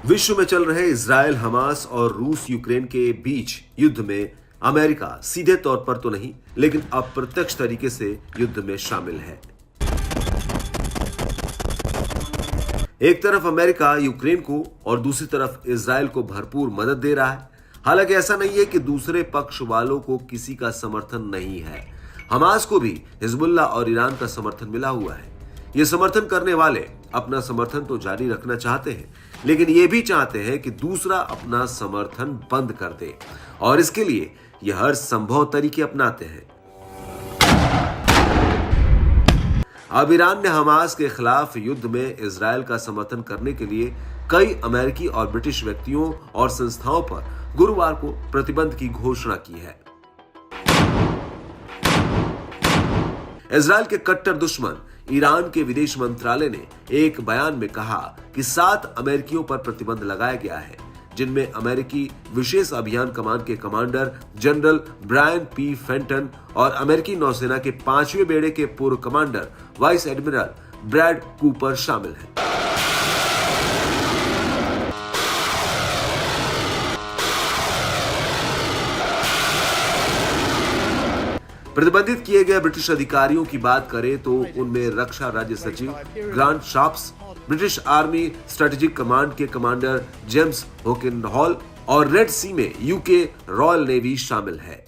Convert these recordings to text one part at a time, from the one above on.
विश्व में चल रहे इजराइल हमास और रूस यूक्रेन के बीच युद्ध में अमेरिका सीधे तौर पर तो नहीं लेकिन अप्रत्यक्ष तरीके से युद्ध में शामिल है। एक तरफ अमेरिका यूक्रेन को और दूसरी तरफ इजराइल को भरपूर मदद दे रहा है। हालांकि ऐसा नहीं है कि दूसरे पक्ष वालों को किसी का समर्थन नहीं है। हमास को भी हिजबुल्लाह और ईरान का समर्थन मिला हुआ है। ये समर्थन करने वाले अपना समर्थन तो जारी रखना चाहते हैं, लेकिन ये भी चाहते हैं कि दूसरा अपना समर्थन बंद कर दे और इसके लिए ये हर संभव तरीके अपनाते हैं। अब ईरान ने हमास के खिलाफ युद्ध में इजराइल का समर्थन करने के लिए कई अमेरिकी और ब्रिटिश व्यक्तियों और संस्थाओं पर गुरुवार को प्रतिबंध की घोषणा की है। इजराइल के कट्टर दुश्मन ईरान के विदेश मंत्रालय ने एक बयान में कहा कि 7 अमेरिकियों पर प्रतिबंध लगाया गया है, जिनमें अमेरिकी विशेष अभियान कमान के commander general Brian P Fenton और अमेरिकी नौसेना के 5वें बेड़े के पूर्व commander vice admiral Brad Cooper शामिल हैं। प्रतिबंधित किए गए ब्रिटिश अधिकारियों की बात करें तो उनमें रक्षा राज्य सचिव grant sharps, British army strategic command के कमांडर जेम्स होकिनहॉल और रेड सी में यूके रॉयल नेवी शामिल है।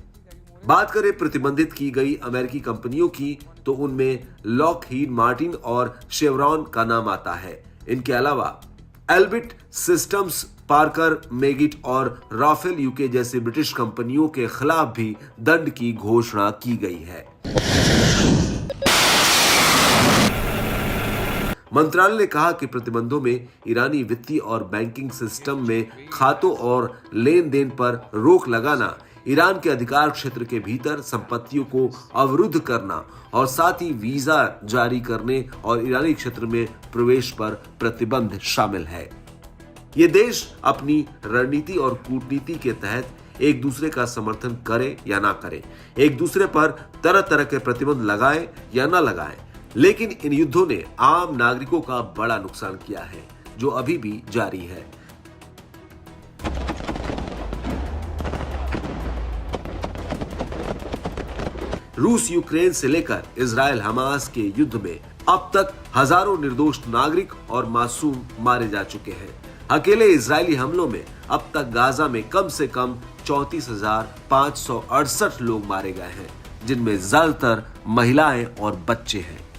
बात करें प्रतिबंधित की गई अमेरिकी कंपनियों की तो उनमें लॉकहीड मार्टिन और शेवरॉन का नाम आता है। इनके अलावा एल्बिट सिस्टम्स, पार्कर मैगिट और राफेल यूके जैसे ब्रिटिश कंपनियों के खिलाफ भी दंड की घोषणा की गई है। मंत्रालय ने कहा कि प्रतिबंधों में ईरानी वित्तीय और बैंकिंग सिस्टम में खातों और लेन देन पर रोक लगाना, ईरान के अधिकार क्षेत्र के भीतर संपत्तियों को अवरुद्ध करना और साथ ही वीजा जारी करने और ईरानी क्षेत्र में प्रवेश पर प्रतिबंध शामिल है। ये देश अपनी रणनीति और कूटनीति के तहत एक दूसरे का समर्थन करे या ना करे, एक दूसरे पर तरह तरह के प्रतिबंध लगाए या ना लगाए, लेकिन इन युद्धों ने आम नागरिकों का बड़ा नुकसान किया है, जो अभी भी जारी है। रूस यूक्रेन से लेकर इजराइल हमास के युद्ध में अब तक हजारों निर्दोष नागरिक और मासूम मारे जा चुके हैं। अकेले इजरायली हमलों में अब तक गाजा में कम से कम 34,568 लोग मारे गए हैं, जिनमें ज्यादातर महिलाएं और बच्चे हैं।